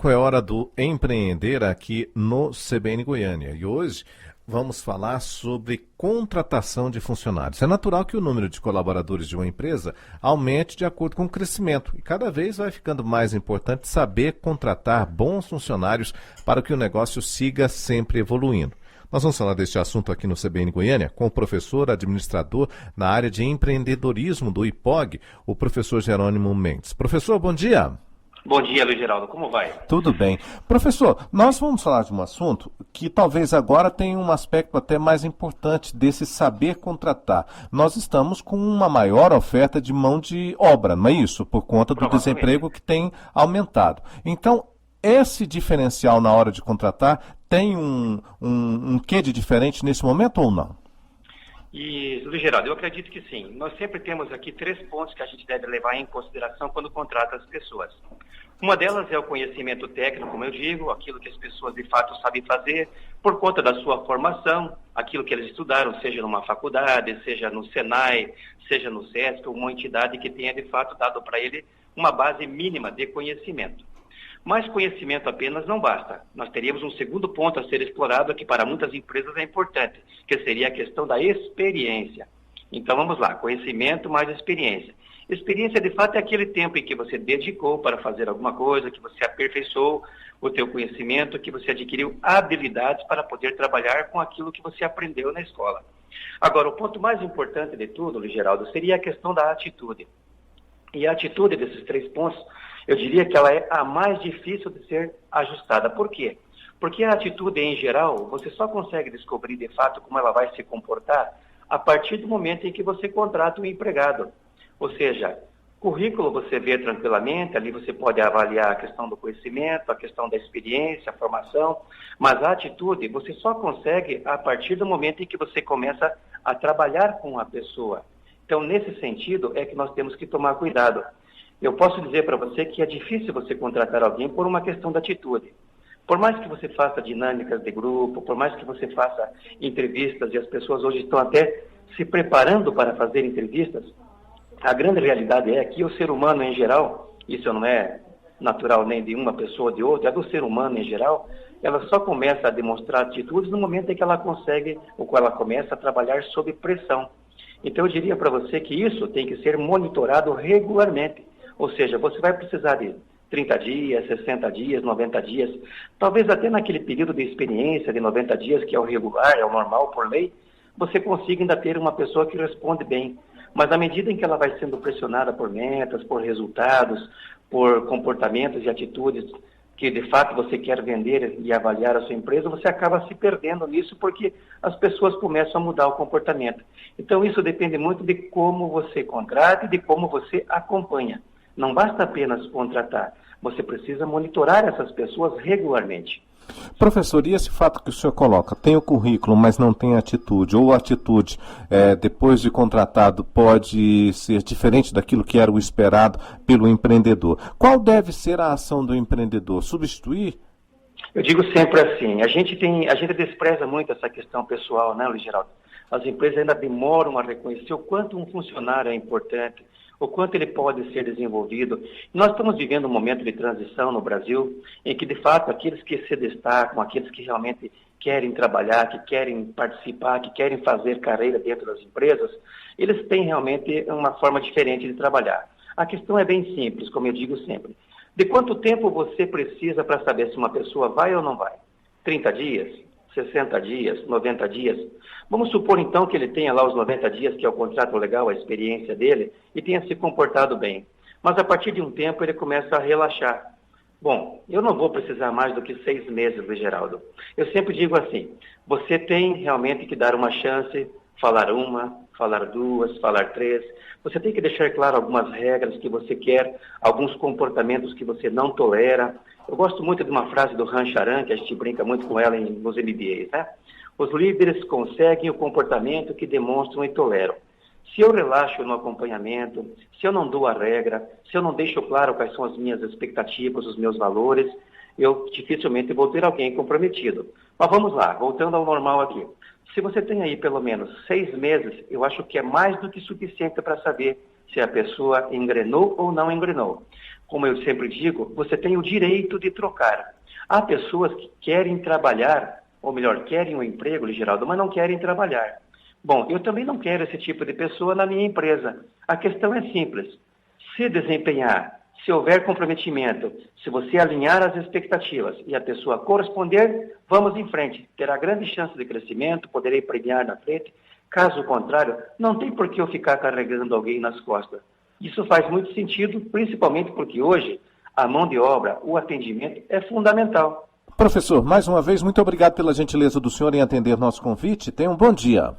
É hora do empreender aqui no CBN Goiânia. E hoje vamos falar sobre contratação de funcionários. É natural que o número de colaboradores de uma empresa aumente de acordo com o crescimento. E cada vez vai ficando mais importante saber contratar bons funcionários para que o negócio siga sempre evoluindo. Nós vamos falar deste assunto aqui no CBN Goiânia com o professor administrador na área de empreendedorismo do IPOG, o professor Jerônimo Mendes. Professor, bom dia. Bom dia, Luiz Geraldo. Como vai? Tudo bem. Professor, nós vamos falar de um assunto que talvez agora tenha um aspecto até mais importante desse saber contratar. Nós estamos com uma maior oferta de mão de obra, não é isso? Por conta do desemprego que tem aumentado. Então, esse diferencial na hora de contratar tem um quê de diferente nesse momento ou não? E, Luiz Geraldo, eu acredito que sim. Nós sempre temos aqui 3 pontos que a gente deve levar em consideração quando contrata as pessoas. Uma delas é o conhecimento técnico, como eu digo, aquilo que as pessoas de fato sabem fazer, por conta da sua formação, aquilo que eles estudaram, seja numa faculdade, seja no Senai, seja no SESC, uma entidade que tenha de fato dado para ele uma base mínima de conhecimento. Mas conhecimento apenas não basta. Nós teríamos um segundo ponto a ser explorado, que para muitas empresas é importante, que seria a questão da experiência. Então vamos lá, conhecimento mais experiência. Experiência, de fato, é aquele tempo em que você dedicou para fazer alguma coisa, que você aperfeiçoou o teu conhecimento, que você adquiriu habilidades para poder trabalhar com aquilo que você aprendeu na escola. Agora, o ponto mais importante de tudo, Luiz Geraldo, seria a questão da atitude. E a atitude desses 3 pontos, eu diria que ela é a mais difícil de ser ajustada. Por quê? Porque a atitude, em geral, você só consegue descobrir, de fato, como ela vai se comportar a partir do momento em que você contrata um empregado. Ou seja, currículo você vê tranquilamente, ali você pode avaliar a questão do conhecimento, a questão da experiência, a formação, mas a atitude você só consegue a partir do momento em que você começa a trabalhar com a pessoa. Então, nesse sentido, é que nós temos que tomar cuidado. Eu posso dizer para você que é difícil você contratar alguém por uma questão de atitude. Por mais que você faça dinâmicas de grupo, por mais que você faça entrevistas, e as pessoas hoje estão até se preparando para fazer entrevistas, a grande realidade é que o ser humano em geral, isso não é natural nem de uma pessoa ou de outra, é do ser humano em geral, ela só começa a demonstrar atitudes no momento em que ela consegue, ou que ela começa a trabalhar sob pressão. Então eu diria para você que isso tem que ser monitorado regularmente. Ou seja, você vai precisar de 30 dias, 60 dias, 90 dias, talvez até naquele período de experiência de 90 dias, que é o regular, é o normal por lei, você consiga ainda ter uma pessoa que responde bem. Mas à medida em que ela vai sendo pressionada por metas, por resultados, por comportamentos e atitudes que de fato você quer vender e avaliar a sua empresa, você acaba se perdendo nisso porque as pessoas começam a mudar o comportamento. Então isso depende muito de como você contrata e de como você acompanha. Não basta apenas contratar, você precisa monitorar essas pessoas regularmente. Professor, e esse fato que o senhor coloca, tem o currículo, mas não tem atitude, ou a atitude, depois de contratado, pode ser diferente daquilo que era o esperado pelo empreendedor. Qual deve ser a ação do empreendedor? Substituir? Eu digo sempre assim, a gente despreza muito essa questão pessoal, né, Luiz Geraldo? As empresas ainda demoram a reconhecer o quanto um funcionário é importante, o quanto ele pode ser desenvolvido. Nós estamos vivendo um momento de transição no Brasil, em que, de fato, aqueles que se destacam, aqueles que realmente querem trabalhar, que querem participar, que querem fazer carreira dentro das empresas, eles têm realmente uma forma diferente de trabalhar. A questão é bem simples, como eu digo sempre. De quanto tempo você precisa para saber se uma pessoa vai ou não vai? 30 dias? 60 dias? 90 dias? Vamos supor, então, que ele tenha lá os 90 dias, que é o contrato legal, a experiência dele, e tenha se comportado bem. Mas, a partir de um tempo, ele começa a relaxar. Bom, eu não vou precisar mais do que 6 meses, Luiz Geraldo. Eu sempre digo assim, você tem realmente que dar uma chance, falar uma, falar 2, falar 3. Você tem que deixar claro algumas regras que você quer, alguns comportamentos que você não tolera. Eu gosto muito de uma frase do Han Charan, que a gente brinca muito com ela nos MBAs, né? Os líderes conseguem o comportamento que demonstram e toleram. Se eu relaxo no acompanhamento, se eu não dou a regra, se eu não deixo claro quais são as minhas expectativas, os meus valores, eu dificilmente vou ter alguém comprometido. Mas vamos lá, voltando ao normal aqui. Se você tem aí pelo menos 6 meses, eu acho que é mais do que suficiente para saber se a pessoa engrenou ou não engrenou. como eu sempre digo, você tem o direito de trocar. Há pessoas que querem trabalhar, ou melhor, querem um emprego, Geraldo, mas não querem trabalhar. Bom, eu também não quero esse tipo de pessoa na minha empresa. A questão é simples. Se desempenhar, se houver comprometimento, se você alinhar as expectativas e a pessoa corresponder, vamos em frente. Terá grande chance de crescimento, poderei premiar na frente. Caso contrário, não tem por que eu ficar carregando alguém nas costas. Isso faz muito sentido, principalmente porque hoje a mão de obra, o atendimento é fundamental. Professor, mais uma vez, muito obrigado pela gentileza do senhor em atender nosso convite. Tenha um bom dia.